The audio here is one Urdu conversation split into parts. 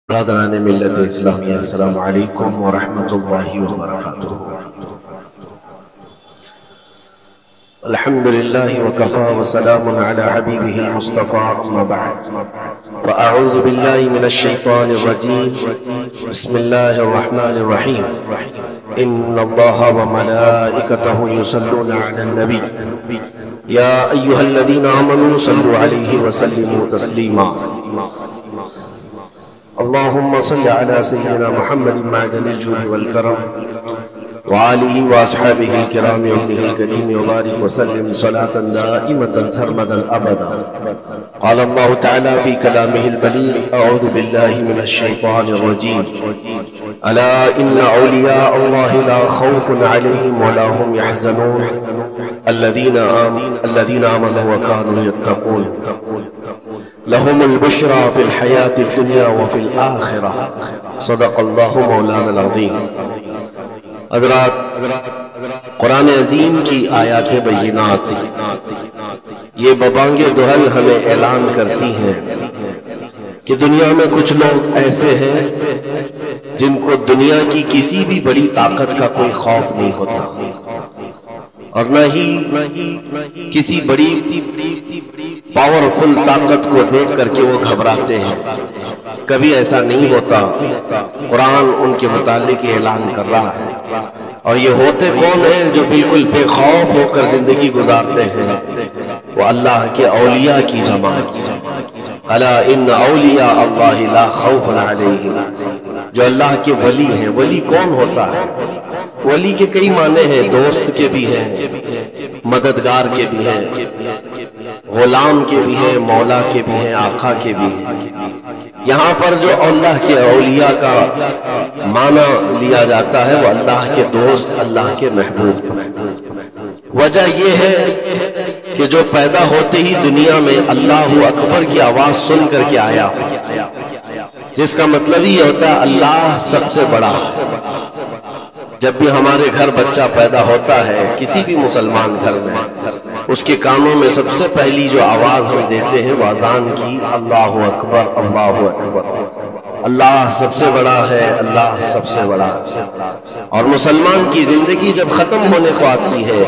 برادران ملت اسلامیہ، السلام علیکم ورحمۃ اللہ وبرکاتہ۔ الحمد للہ وکفا وسلام علی حبیبہ المصطفى، اما بعد فاعوذ باللہ من الشیطان الرجیم، بسم اللہ الرحمن الرحیم۔ ان اللہ وملائکتہ یصلون علی النبی یا ایہا الذین آمنوا صلوا علیہ وسلموا تسلیما۔ اللهم صل على سيدنا محمد معدن الجود والكرم وآله وأصحابه الكرام وابنه الكريم وبارك وسلم صلاة دائمة سرمدا أبدا۔ قال الله تعالى في كلامه البليغ: أعوذ بالله من الشيطان الرجيم، ألا إن أولياء الله لا خوف عليهم ولا هم يحزنون الذين آمنوا وكانوا يتقون لهم البشرى في الحياة الدنيا وفي الآخرة۔ صدق اللہ مولانا العظیم۔ حضرات، قرآن عظیم کی آیات بینات یہ ببانگ دہل ہمیں اعلان کرتی ہیں کہ دنیا میں کچھ لوگ ایسے ہیں جن کو دنیا کی کسی بھی بڑی طاقت کا کوئی خوف نہیں ہوتا، اور نہ ہی کسی بڑی پاورفل طاقت کو دیکھ کر کے وہ گھبراتے ہیں۔ کبھی ایسا نہیں ہوتا۔ قرآن ان کے متعلق اعلان کر رہا ہے، اور یہ ہوتے کون ہیں جو بالکل بے خوف ہو کر زندگی گزارتے ہیں؟ وہ اللہ کے اولیاء کی جماعت۔ الا ان اولیاء اللہ لا خوف علیہم، جو اللہ کے ولی ہیں۔ ولی کون ہوتا ہے؟ ولی کے کئی معنی ہیں، دوست کے بھی ہیں، مددگار کے بھی ہیں، غلام کے بھی ہیں، مولا کے بھی ہیں، آقا کے بھی ہیں۔ یہاں پر جو اللہ کے اولیاء کا معنی لیا جاتا ہے وہ اللہ کے دوست، اللہ کے محبوب۔ وجہ یہ ہے کہ جو پیدا ہوتے ہی دنیا میں اللہ اکبر کی آواز سن کر کے آیا، جس کا مطلب یہ ہوتا ہے اللہ سب سے بڑا۔ جب بھی ہمارے گھر بچہ پیدا ہوتا ہے، کسی بھی مسلمان گھر میں، اس کے کانوں میں سب سے پہلی جو آواز ہم دیتے ہیں وہ اذان کی، اللہ اکبر اللہ اکبر، اللہ سب سے بڑا ہے، اللہ سب سے بڑا۔ اور مسلمان کی زندگی جب ختم ہونے کو آتی ہے،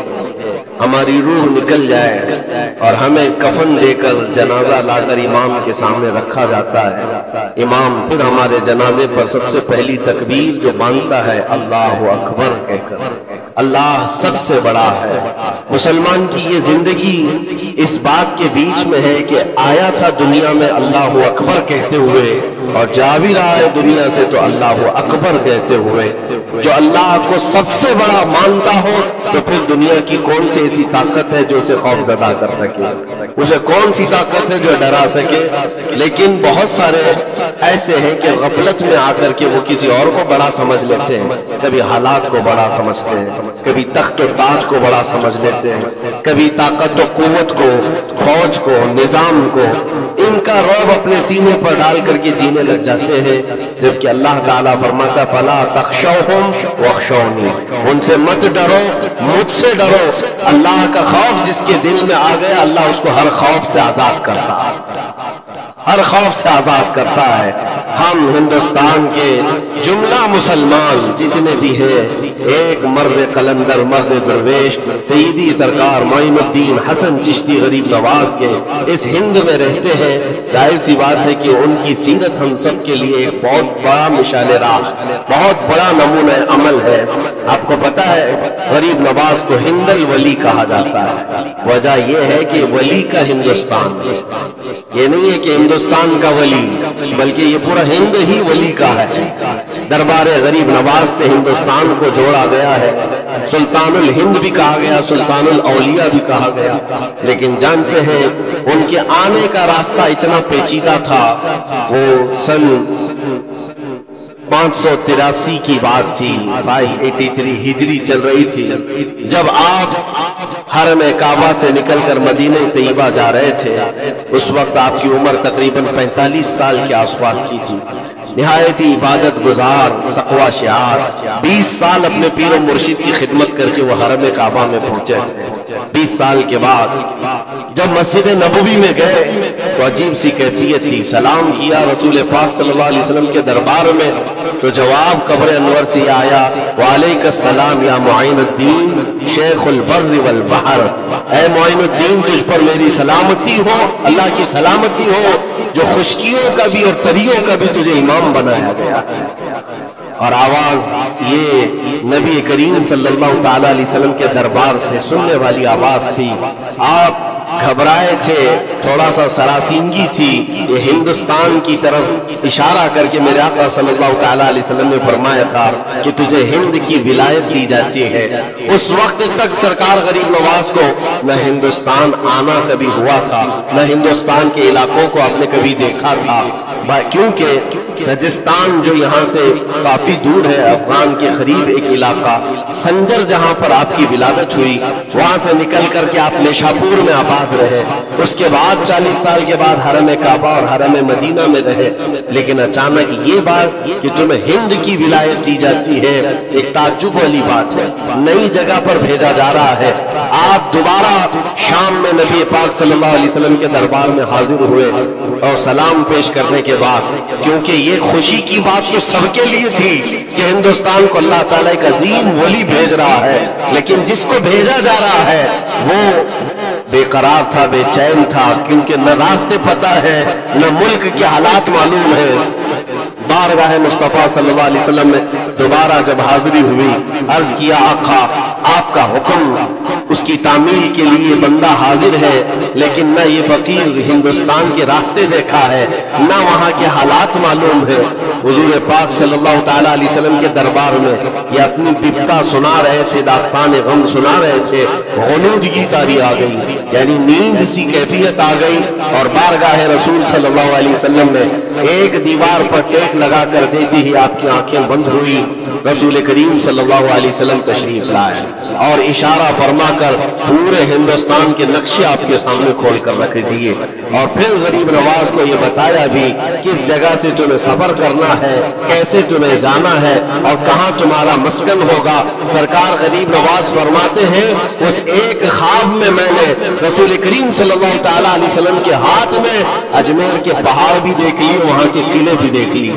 ہماری روح نکل جائے اور ہمیں کفن دے کر جنازہ لا کر امام کے سامنے رکھا جاتا ہے، امام پھر ہمارے جنازے پر سب سے پہلی تکبیر جو باندھتا ہے اللہ اکبر کہہ کر، اللہ سب سے بڑا ہے۔ مسلمان کی یہ زندگی اس بات کے بیچ میں ہے کہ آیا تھا دنیا میں اللہ اکبر کہتے ہوئے، اور جا بھی رہا ہے دنیا سے تو اللہ اکبر کہتے ہوئے۔ جو اللہ کو سب سے بڑا مانتا ہو تو پھر دنیا کی کون سی ایسی طاقت ہے جو اسے خوف زدہ کر سکے؟ اسے کون سی طاقت ہے جو ڈرا سکے؟ لیکن بہت سارے ایسے ہیں کہ غفلت میں آ کر کے وہ کسی اور کو بڑا سمجھ لیتے ہیں، کبھی حالات کو بڑا سمجھتے ہیں، کبھی تخت و تاج کو بڑا سمجھ لیتے ہیں، کبھی طاقت و قوت کو، فوج کو، نظام کو، ان کا رعب اپنے سینے پر ڈال کر کے جینے لگ جاتے ہیں، جبکہ اللہ تعالیٰ فرماتا فَلَا تَخْشَوْهُمْ وَاخْشَوْنِي، ان سے مت ڈرو، مجھ سے ڈرو۔ اللہ کا خوف جس کے دل میں آ گیا، اللہ اس کو ہر خوف سے آزاد کرتا ہے، ہر خوف سے آزاد کرتا ہے۔ ہم ہندوستان کے جملہ مسلمان جتنے بھی ہیں، ایک مرد قلندر، مرد درویش، سیدی سرکار معین الدین حسن چشتی غریب نواز کے اس ہند میں رہتے ہیں۔ ظاہر سی بات ہے کہ ان کی سیرت ہم سب کے لیے ایک بہت بڑا مشعل راہ، بہت بڑا نمونہ عمل ہے۔ آپ کو پتا ہے غریب نواز کو ہند الولی کہا جاتا ہے۔ وجہ یہ ہے کہ ولی کا ہندوستان، یہ نہیں ہے کہ ہندوستان کا ولی، بلکہ یہ پورا ہند ہی ولی کا ہے۔ دربار غریب نواز سے ہندوستان کو جوڑا گیا ہے، سلطان الہند بھی کہا گیا، سلطان الاولیاء بھی کہا گیا۔ لیکن جانتے ہیں ان کے آنے کا راستہ اتنا پیچیدہ تھا، وہ سن 583 کی بات تھی، 583 ہجری چل رہی تھی، جب آپ حرم کعبہ سے نکل کر مدینہ طیبہ جا رہے تھے۔ اس وقت آپ کی عمر تقریباً 45 سال کے آس پاس کی تھی۔ نہایت ہی عبادت گزار، تقوی شعار، 20 سال اپنے پیر و مرشد کی خدمت کر کے وہ حرم کعبہ میں پہنچے تھے۔ 20 سال کے بعد جب مسجد نبوی میں گئے تو عجیب سی کیفیت تھی۔ سلام کیا رسول پاک صلی اللہ علیہ وسلم کے دربار میں تو جواب قبر انور سے آیا، وعلیک السلام یا معین الدین شیخ البر والبحر، اے معین الدین تجھ پر میری سلامتی ہو، اللہ کی سلامتی ہو جو خشکیوں کا بھی اور تریوں کا بھی تجھے امام بنایا گیا۔ اور آواز یہ نبی کریم صلی اللہ تعالی علیہ وسلم کے دربار سے سننے والی آواز تھی۔ آپ گھبرائے تھے، تھوڑا سا سراسیمگی تھی۔ یہ ہندوستان کی طرف اشارہ کر کے میرے آقا صلی اللہ تعالی علیہ وسلم نے فرمایا تھا کہ تجھے ہند کی ولایت دی جاتی ہے۔ اس وقت تک سرکار غریب نواز کو نہ ہندوستان آنا کبھی ہوا تھا، نہ ہندوستان کے علاقوں کو آپ نے کبھی دیکھا تھا، کیونکہ سجستان جو یہاں سے کافی دور ہے، افغان کے قریب ایک علاقہ سنجر جہاں پر آپ کی ولادت ہوئی، وہاں سے نکل کر کے آپ نیشاپور میں آباد رہے۔ اس کے بعد 40 سال کے بعد حرم کعبہ اور حرم مدینہ میں رہے، لیکن اچانک یہ بات کہ تمہیں ہند کی ولایت دی جاتی ہے ایک تعجب والی بات ہے۔ نئی جگہ پر بھیجا جا رہا ہے۔ آپ دوبارہ شام میں نبی پاک صلی اللہ علیہ وسلم کے دربار میں حاضر ہوئے اور سلام پیش کرنے کے بعد، کیونکہ یہ خوشی کی بات تو سب کے لیے تھی کہ ہندوستان کو اللہ تعالیٰ ایک عظیم ولی بھیج رہا ہے، لیکن جس کو بھیجا جا رہا ہے وہ بے قرار تھا، بے چین تھا، کیونکہ نہ راستے پتہ ہے نہ ملک کے حالات معلوم ہے۔ بارگاہ مصطفیٰ صلی اللہ علیہ وسلم میں دوبارہ جب حاضری ہوئی، عرض کیا آقا آپ کا حکم، اس کی تعمیل کے لیے بندہ حاضر ہے، لیکن نہ یہ فقیر ہندوستان کے راستے دیکھا ہے، نہ وہاں کے حالات معلوم ہے۔ حضور پاک صلی اللہ تعالیٰ علیہ وسلم کے دربار میں یہ اپنی بپتا سنا رہے تھے، داستان غم سنا رہے تھے، غنودگی تاری آ گئی، یعنی نیند سی کیفیت آ گئی، اور بارگاہ رسول صلی اللہ علیہ وسلم نے ایک دیوار پر ٹیک لگا کر جیسے ہی آپ کی آنکھیں بند ہوئی، رسول کریم صلی اللہ علیہ وسلم تشریف لائے اور اشارہ فرما کر پورے ہندوستان کے نقشے آپ کے سامنے کھول کر رکھ دیے، اور پھر غریب نواز کو یہ بتایا بھی کس جگہ سے تمہیں سفر کرنا ہے، کیسے تمہیں جانا ہے اور کہاں تمہارا مسکن ہوگا۔ سرکار غریب نواز فرماتے ہیں اس ایک خواب میں میں نے رسول کریم صلی اللہ تعالیٰ علیہ وسلم کے ہاتھ میں اجمیر کے پہاڑ بھی دیکھ لی، وہاں کے قلعے بھی دیکھ لی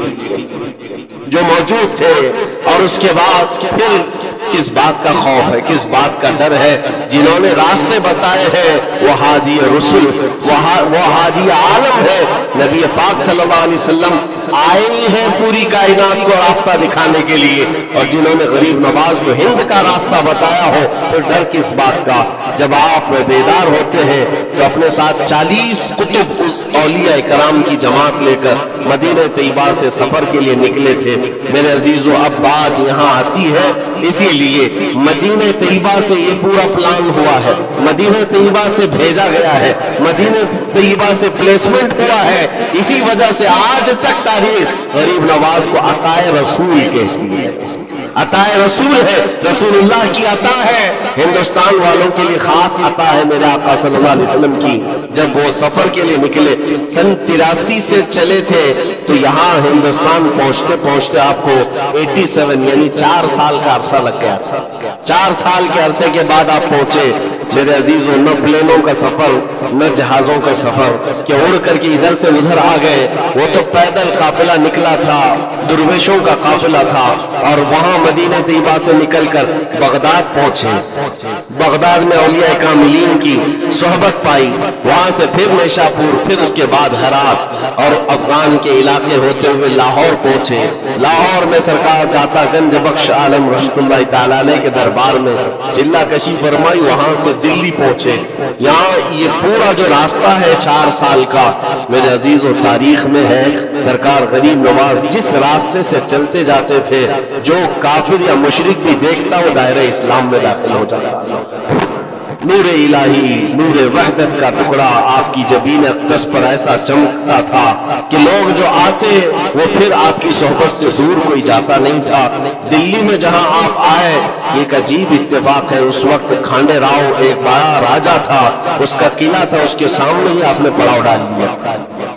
جو موجود تھے، اور اس کے بعد پھر کس بات کا خوف ہے، کس بات کا ڈر ہے؟ جنہوں نے راستے بتائے ہیں وہ ہادی رسول، وہ ہادی عالم ہے۔ نبی پاک صلی اللہ علیہ وسلم آئے ہیں پوری کائنات کو راستہ دکھانے کے لیے، اور جنہوں نے غریب نواز کو ہند کا راستہ بتایا ہو پھر ڈر کس بات کا؟ جب آپ بیدار ہوتے ہیں تو اپنے ساتھ 40 قطب اولیاء کرام کی جماعت لے کر مدینہ طیبہ سے سفر کے لیے نکلے تھے۔ میرے عزیزو اب بات یہاں آتی ہے، اسی لیے مدینہ طیبہ سے یہ پورا پلان ہوا ہے، مدینہ طیبہ سے بھیجا گیا ہے، مدینہ طیبہ سے پلیسمنٹ ہوا ہے، اسی وجہ سے آج تک تاریخ غریب نواز کو عطائے رسول کہتی ہے۔ عطائے رسول ہے، رسول اللہ کی عطا ہے، ہندوستان والوں کے لیے خاص عطا ہے میرے آقا صلی اللہ علیہ وسلم کی۔ جب وہ سفر کے لیے نکلے سن 83 سے چلے تھے تو یہاں ہندوستان پہنچتے پہنچتے آپ کو 87 یعنی 4 سال کا عرصہ لگ گیا تھا۔ 4 سال کے عرصے کے بعد آپ پہنچے میرے عزیزوں، نہ پلینوں کا سفر نہ جہازوں کا سفر کہ اڑ کر کے ادھر سے ادھر آ گئے، وہ تو پیدل قافلہ نکلا تھا، درویشوں کا قافلہ تھا، اور وہاں مدینہ طیبہ سے نکل کر بغداد پہنچے۔ بغداد میں اولیاء کاملین کی صحبت پائی، وہاں سے پھر نیشاپور، پھر اس کے بعد ہرات، اور افغان کے علاقے ہوتے ہوئے لاہور پہنچے۔ لاہور میں سرکار داتا گنج بخش عالم رحمۃ اللہ تعالی علیہ کے دربار میں چلہ کشی فرمائی، وہاں سے دلی پہنچے۔ یہاں یہ پورا جو راستہ ہے 4 سال کا میرے عزیز و تاریخ میں ہے، سرکار غریب نواز جس راستے سے چلتے جاتے تھے جو کافر یا مشرک بھی دیکھتا وہ دائرہ اسلام میں داخل ہو جاتا۔ نور الہی، نور وحدت کا ٹکڑا آپ کی جبین اقدس پر ایسا چمکتا تھا کہ لوگ جو آتے وہ پھر آپ کی صحبت سے دور کوئی جاتا نہیں تھا۔ دلی میں جہاں آپ آئے ایک عجیب اتفاق ہے، اس وقت کھانڈے راؤ ایک بڑا راجہ تھا، اس کا قلعہ تھا، اس کے سامنے ہی آپ نے پڑاؤ ڈال دیا۔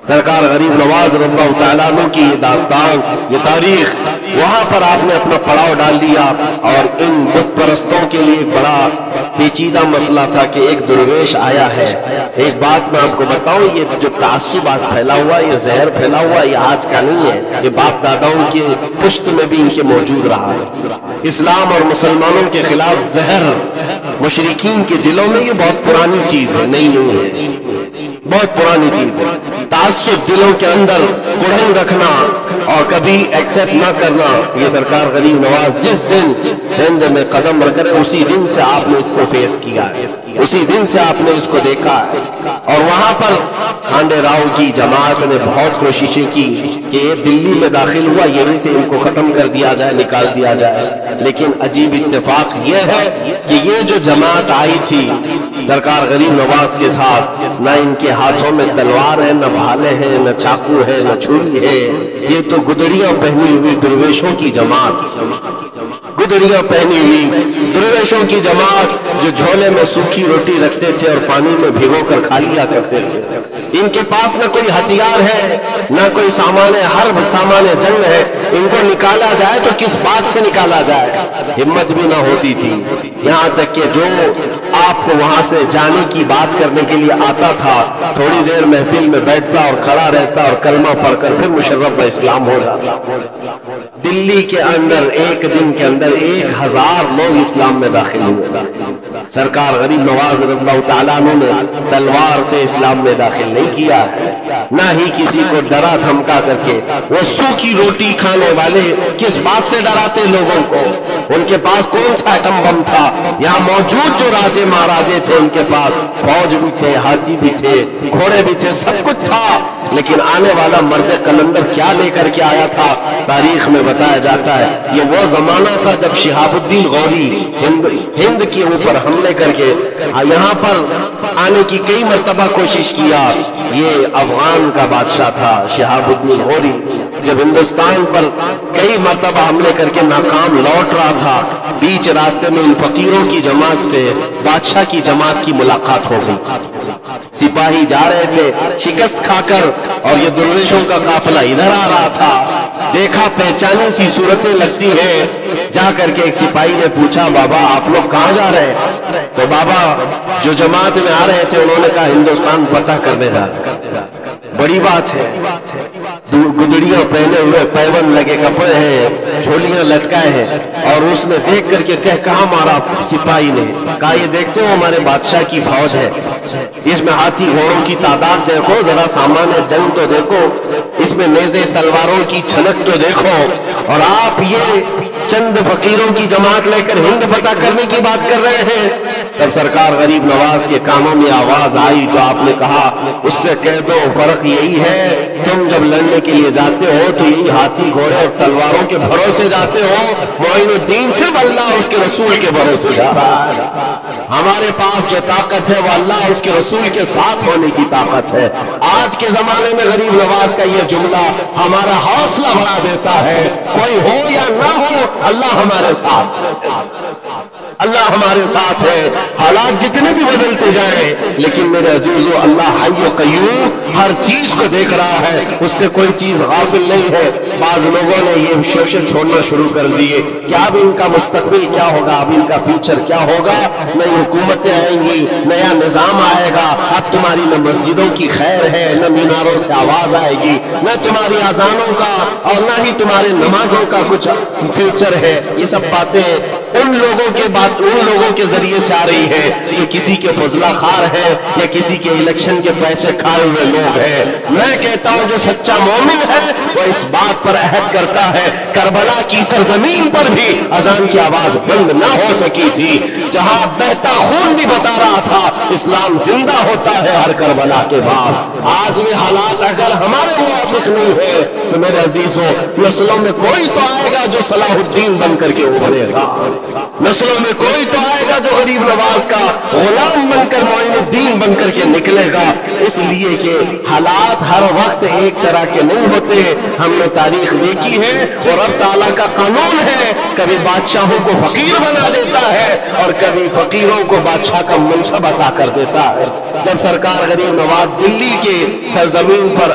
سرکار غریب نواز رضی اللہ تعالیٰ عنہ کی یہ داستان، یہ تاریخ، وہاں پر آپ نے اپنا پڑاؤ ڈال دیا، اور ان بت پرستوں کے لیے بڑا پیچیدہ مسئلہ تھا کہ ایک درویش آیا ہے۔ ایک بات میں آپ کو بتاؤں، یہ جو تعصبات پھیلا ہوا، یہ زہر پھیلا ہوا، یہ آج کا نہیں ہے، یہ باپ داداؤں کے پشت میں بھی ان کے موجود رہا ہے۔ اسلام اور مسلمانوں کے خلاف زہر مشرکین کے دلوں میں یہ بہت پرانی چیز ہے، نہیں ہے، بہت پرانی چیز ہے۔ تعصب دلوں کے اندر گڑھن رکھنا اور کبھی ایکسپٹ نہ کرنا، یہ سرکار غریب نواز جس دن ہند میں قدم رکھ رہے اسی دن سے آپ نے اس کو فیس کیا ہے، اسی دن سے آپ نے اس کو دیکھا ہے۔ اور وہاں پر کھانڈے راؤ کی جماعت نے بہت کوششیں کی کہ یہ دلی میں داخل ہوا، یہیں سے ان کو ختم کر دیا جائے، نکال دیا جائے، لیکن عجیب اتفاق یہ ہے کہ یہ جو جماعت آئی تھی سرکار غریب نواز کے ساتھ، نہ ان کے ہاتھوں میں تلوار ہے، نہ بھالے ہیں، نہ چاقو ہے، نہ چھری ہے، یہ تو گدڑیاں پہنی ہوئی درویشوں کی جماعت، گدڑیاں پہنی ہوئی درویشوں کی جماعت جو جھولے میں سوکھی روٹی رکھتے تھے اور پانی میں بھگو کر کھا لیا کرتے تھے۔ ان کے پاس نہ کوئی ہتھیار ہے، نہ کوئی سامان حرب، سامان جنگ ہے، ان کو نکالا جائے تو کس بات سے نکالا جائے، ہمت بھی نہ ہوتی تھی۔ یہاں تک کہ جو آپ کو وہاں سے جانے کی بات کرنے کے لیے آتا تھا، تھوڑی دیر محفل میں بیٹھتا اور کھڑا رہتا اور کلمہ پڑھ کر پھر مشرف اسلام ہو جاتا۔ دلی کے اندر ایک دن کے اندر 1000 لوگ اسلام میں داخل ہوئے تھے۔ سرکار غریب نواز رضی اللہ تعالیٰ عنہ نے تلوار سے اسلام میں داخل نہیں کیا ہے، نہ ہی کسی کو ڈرا دھمکا کر کے۔ وہ سوکھی روٹی کھانے والے کس بات سے ڈراتے لوگوں کو؟ ان کے پاس کون سا ایٹم بم تھا؟ یہاں موجود جو راجے مہاراجے تھے ان کے پاس فوج بھی تھے، ہاتھی بھی تھے، گھوڑے بھی تھے، سب کچھ تھا، لیکن آنے والا مرد قلندر کیا لے کر کے آیا تھا؟ تاریخ میں بتایا جاتا ہے یہ وہ زمانہ تھا جب شہاب الدین غوری ہند کے اوپر حملے کر کے یہاں پر آنے کی کئی مرتبہ کوشش کیا۔ یہ افغان کا بادشاہ تھا شہاب الدین غوری، جب ہندوستان پر کئی مرتبہ حملے کر کے ناکام لوٹ رہا تھا، بیچ راستے میں ان فقیروں کی جماعت سے بادشاہ کی جماعت کی ملاقات ہو گئی۔ سپاہی جا رہے تھے شکست کھا کر اور یہ درویشوں کا قافلہ ادھر آ رہا تھا، دیکھا پہچانی سی صورتیں لگتی ہیں، جا کر کے ایک سپاہی نے پوچھا بابا آپ لوگ کہاں جا رہے ہیں؟ تو بابا جو جماعت میں آ رہے تھے انہوں نے کہا ہندوستان فتح کرنے جا رہے ہیں۔ بڑی بات ہے، گدڑیاں پہنے ہوئے، پیون لگے کپڑے ہیں، جھولیاں لٹکائے ہیں، اور اس نے دیکھ کر کے کہاں مارا سپاہی نے کہا یہ دیکھتے ہو ہمارے بادشاہ کی فوج ہے، اس میں ہاتھی گھوڑوں کی تعداد دیکھو، ذرا سامان جنگ تو دیکھو، اس میں نیزے تلواروں کی چھلک تو دیکھو، اور آپ یہ چند فقیروں کی جماعت لے کر ہند فتح کرنے کی بات کر رہے ہیں۔ تب سرکار غریب نواز کے کانوں میں آواز آئی تو آپ نے کہا اس سے کہہ دو فرق یہی ہے، تم جب لڑنے کے لیے جاتے ہو تو یہی ہاتھی گھوڑے اور تلواروں کے بھروسے جاتے ہو، معین الدین صرف اللہ اور اس کے رسول کے بھروسے جا رہا ہے۔ ہمارے پاس جو طاقت ہے وہ اللہ اور اس کے رسول کے ساتھ ہونے کی طاقت ہے۔ آج کے زمانے میں غریب نواز کا یہ جملہ ہمارا حوصلہ بڑھا دیتا ہے، کوئی ہو یا نہ ہو اللہ ہمارے ساتھ، اللہ ہمارے ساتھ ہے، حالات جتنے بھی بدلتے جائیں، لیکن میرے عزیزو اللہ حی و قیوم ہر چیز کو دیکھ رہا ہے، اس سے کوئی چیز غافل نہیں ہے۔ بعض لوگوں نے یہ شوشل چھوڑنا شروع کر دیے کہ اب ان کا مستقبل کیا ہوگا، اب ان کا فیوچر کیا ہوگا، نئی حکومتیں آئیں گی، نیا نظام آئے گا، اب تمہاری نہ مسجدوں کی خیر ہے، نہ میناروں سے آواز آئے گی، نہ تمہاری اذانوں کا اور نہ ہی تمہارے نمازوں کا کچھ فیوچر ہے۔ یہ سب باتیں ان لوگوں کے ذریعے سے آ رہی ہے کہ کسی کے فضلہ خار ہے یا کسی کے الیکشن کے پیسے کھائے ہوئے لوگ ہیں۔ میں کہتا ہوں جو سچا مومن ہے وہ اس بات پر عہد کرتا ہے، کربلا کی سرزمین پر بھی اذان کی آواز بند نہ ہو سکی تھی، جہاں بہتا خون بھی بتا رہا تھا اسلام زندہ ہوتا ہے ہر کربلا کے بعد۔ آج یہ حالات اگر ہمارے موافق نہیں ہے تو میرے عزیزوں نسلوں میں کوئی تو آئے گا جو صلاح الدین بن کر کے ابھرے گا، نسلوں میں کوئی تو آئے گا جو غریب نواز کا غلام بن کر معین الدین بن کر کے نکلے گا۔ اس لیے کہ حالات ہر وقت ایک طرح کے نہیں ہوتے، ہم نے تاریخ دیکھی ہے اور رب تعالیٰ کا قانون ہے، کبھی بادشاہوں کو فقیر بنا دیتا ہے اور کبھی فقیروں کو بادشاہ کا منصب عطا کر دیتا ہے۔ جب سرکار غریب نواز دلی کے سرزمین پر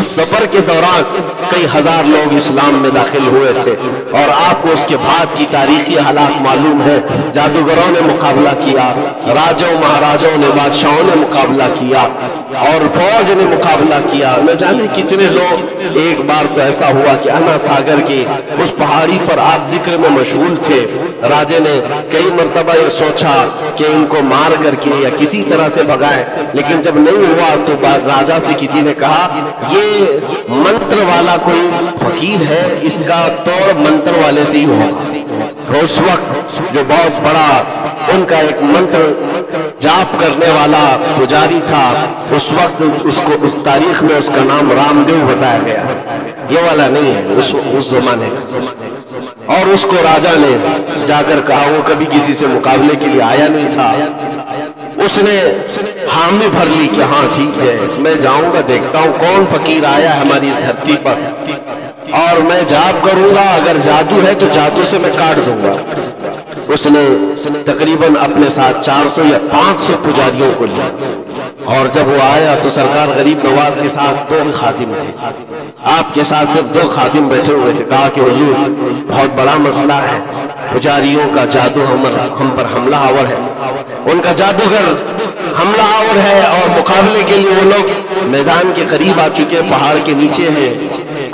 اس سفر کے دوران کئی ہزار لوگ اسلام میں داخل ہوئے تھے، اور آپ کو اس کے بعد کی تاریخی حالات معلوم ہے۔ جادوگروں نے مقابلہ کیا، راجوں مہاراجوں نے، بادشاہوں نے مقابلہ کیا، اور فوج نے مقابلہ کیا، نہ جانے کتنے لوگ۔ ایک بار تو ایسا ہوا کہ انا ساگر کی اس پہاڑی پر آپ ذکر میں مشغول تھے، راجے نے کئی مرتبہ یہ سوچا کہ ان کو مار کر کے یا کسی طرح سے بھگائے، لیکن جب نہیں ہوا تو راجہ سے کسی نے کہا یہ منتر والا کوئی فقیر ہے، اس کا توڑ منتر والے سے ہی ہوگا۔ اس وقت جو بہت بڑا ان کا ایک منتر جاپ کرنے والا پجاری تھا، اس وقت اس تاریخ میں اس کا نام رام دیو بتایا گیا، یہ والا نہیں ہے، اس زمانے کا۔ اور اس کو راجہ نے جا کر کہا، وہ کبھی کسی سے مقابلے کے لیے آیا نہیں تھا، اس نے حامی بھر لی کہ ہاں ٹھیک ہے، میں جاؤں گا، دیکھتا ہوں کون فقیر آیا ہے ہماری اس دھرتی پر، اور میں جاپ کروں گا، اگر جادو ہے تو جادو سے میں کاٹ دوں گا۔ اس نے تقریباً اپنے ساتھ 400 یا 500 پجاریوں کو لیا، اور جب وہ آیا تو سرکار غریب نواز کے ساتھ 2 خادم تھے، آپ کے ساتھ صرف 2 خادم بیٹھے ہوئے تھے۔ کہا کہ حضور بہت بڑا مسئلہ ہے، پجاریوں کا جادو ہم پر حملہ آور ہے، ان کا جادوگر حملہ آور ہے، اور مقابلے کے لیے وہ لوگ میدان کے قریب آ چکے، پہاڑ کے نیچے ہیں،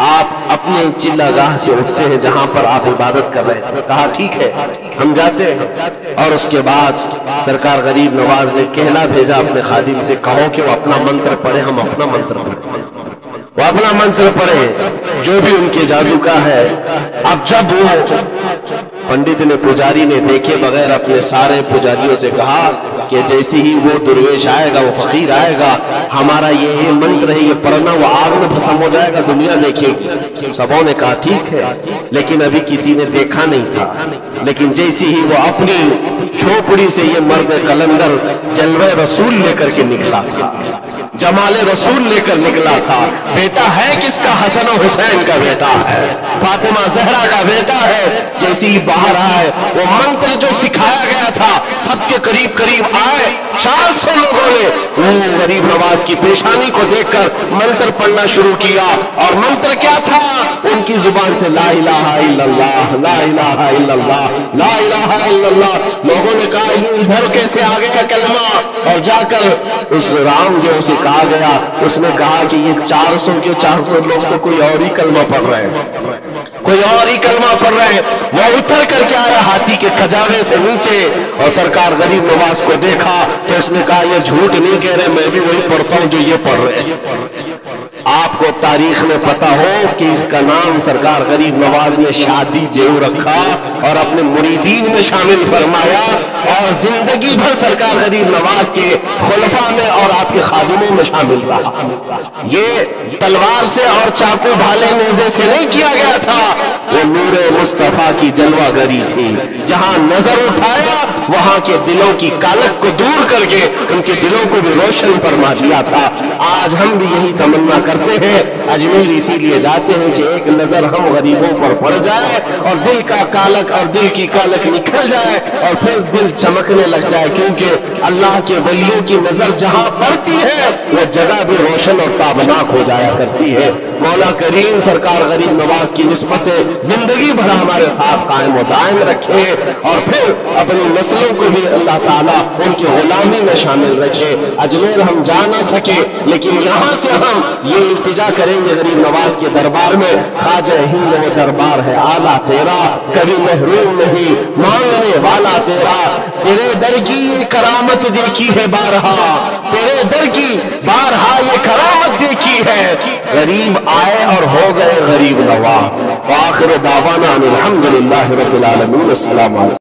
آپ اپنے چلہ گاہ سے اٹھتے ہیں جہاں پر آپ عبادت کر رہے تھے۔ کہا ٹھیک ہے ہم جاتے ہیں، اور اس کے بعد سرکار غریب نواز نے کہلا بھیجا اپنے خادم سے، کہو کہ وہ اپنا منتر پڑھے، ہم اپنا منتر پڑھیں، وہ اپنا منتر پڑھے جو بھی ان کے جادو کا ہے۔ اب جب وہ پنڈت نے، پجاری نے دیکھے بغیر اپنے سارے پجاریوں سے کہا کہ جیسے ہی وہ درویش آئے گا، وہ فقیر آئے گا، ہمارا یہ منتر ہے، یہ پڑھنا، وہ آگ میں بھسم ہو جائے گا، دنیا دیکھے گی۔ سبوں نے کہا ٹھیک ہے، لیکن ابھی کسی نے دیکھا نہیں تھا، لیکن جیسے ہی وہ اپنی چھوپڑی سے یہ مرد قلندر جلوہ رسول لے کر کے نکلا تھا، جمال رسول لے کر نکلا تھا، بیٹا ہے کس کا؟ حسن و حسین کا بیٹا ہے، فاطمہ زہرا کا بیٹا ہے۔ جیسے ہی باہر آئے، وہ منتر جو سکھایا گیا تھا سب کے قریب قریب آئے، 400 لوگوں نے وہ غریب نواز کی پیشانی کو دیکھ کر منتر پڑھنا شروع کیا، اور منتر کیا تھا؟ ان کی زبان سے لا الہ الا اللہ، لا الہ الا اللہ، لا الہ الا اللہ۔ لوگوں نے کہا یہ ادھر کیسے آ گیا کلمہ؟ اور جا کر اس رام جو اسے کہا گیا، اس نے کہا کہ یہ 400 کے 400 لوگ تو کوئی اور ہی کلمہ پڑھ رہے ہیں، کوئی اور ہی کلمہ پڑھ رہے ہیں۔ وہ اتر کر کے آیا ہاتھی کے کجاوے سے نیچے، اور سرکار غریب نواز کو دیکھا تو اس نے کہا یہ جھوٹ نہیں کہہ رہے، میں بھی وہی پڑھتا ہوں جو یہ پڑھ رہے ہیں۔ آپ کو تاریخ میں پتا ہو کہ اس کا نام سرکار غریب نواز نے شادی دیو رکھا اور اپنے مریدین میں شامل فرمایا، اور زندگی بھر سرکار غریب نواز کے خلفاء میں اور آپ کے خادموں میں شامل رہا۔ یہ تلوار سے اور چاقو بھالے نیزے سے نہیں کیا گیا تھا، وہ نور مصطفیٰ کی جلوہ گری تھی، جہاں نظر اٹھایا وہاں کے دلوں کی کالک کو دور کر کے ان کے دلوں کو بھی روشن فرما دیا تھا۔ آج ہم بھی یہی تمنا کرتے ہیں، اجمیر اسی لیے جاتے ہیں کہ ایک نظر ہم غریبوں پر پڑ جائے اور دل کا کالک اور دل کی کالک نکل جائے اور پھر دل چمکنے لگ جائے، کیونکہ اللہ کے ولیوں کی نظر جہاں پڑتی ہے وہ جگہ بھی روشن اور تابناک ہو جایا کرتی ہے۔ مولا کریم سرکار غریب نواز کی نسبت زندگی بھر ہمارے ساتھ قائم و دائم رکھے، اور پھر اپنی نسلوں کو بھی اللہ تعالیٰ ان کی غلامی میں شامل رکھے۔ اجمیر ہم جا نہ سکے، لیکن یہاں سے ہم یہ التجا کریں گے غریب نواز کے دربار میں، خواجہ ہند وہ دربار ہے آلہ تیرا، کبھی محروم نہیں مانگنے والا تیرا، تیرے در کی یہ کرامت دیکھی ہے بارہا، تیرے در کی بارہا یہ کرامت دیکھی ہے، غریب آئے اور ہو گئے غریب نواز۔ وآخر دعوانا الحمدللہ رب العالمین۔ السلام علیکم۔